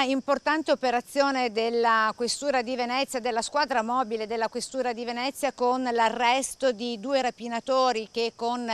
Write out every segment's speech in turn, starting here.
Importante operazione della Questura di Venezia, della squadra mobile della Questura di Venezia, con l'arresto di 2 rapinatori che con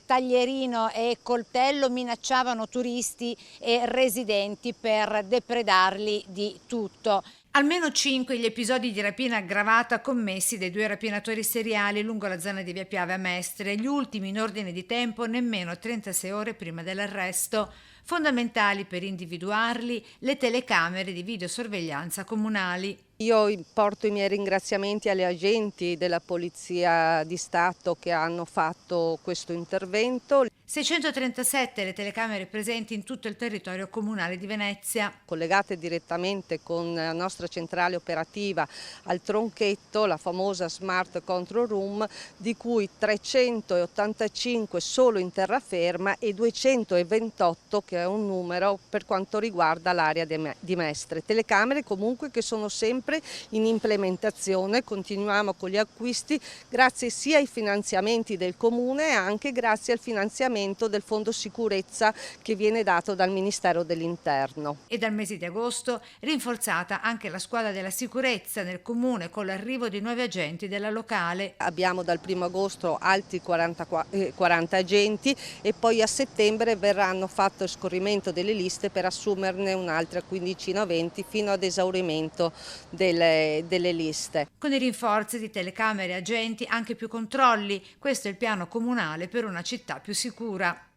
taglierino e coltello minacciavano turisti e residenti per depredarli di tutto. Almeno 5 gli episodi di rapina aggravata commessi dai 2 rapinatori seriali lungo la zona di Via Piave a Mestre, gli ultimi in ordine di tempo nemmeno 36 ore prima dell'arresto. Fondamentali per individuarli le telecamere di videosorveglianza comunali. Io porto i miei ringraziamenti agli agenti della Polizia di Stato che hanno fatto questo intervento. 637 le telecamere presenti in tutto il territorio comunale di Venezia. Collegate direttamente con la nostra centrale operativa al Tronchetto, la famosa Smart Control Room, di cui 385 solo in terraferma e 228, che è un numero per quanto riguarda l'area di Mestre. Telecamere comunque che sono sempre in implementazione, continuiamo con gli acquisti grazie sia ai finanziamenti del Comune e anche grazie al finanziamento del Fondo Sicurezza che viene dato dal Ministero dell'Interno. E dal mese di agosto rinforzata anche la squadra della sicurezza nel comune con l'arrivo di nuovi agenti della locale. Abbiamo dal 1° agosto altri 40 agenti e poi a settembre verranno fatto il scorrimento delle liste per assumerne un'altra quindicina o 20 fino ad esaurimento delle liste. Con i rinforzi di telecamere e agenti anche più controlli, questo è il piano comunale per una città più sicura.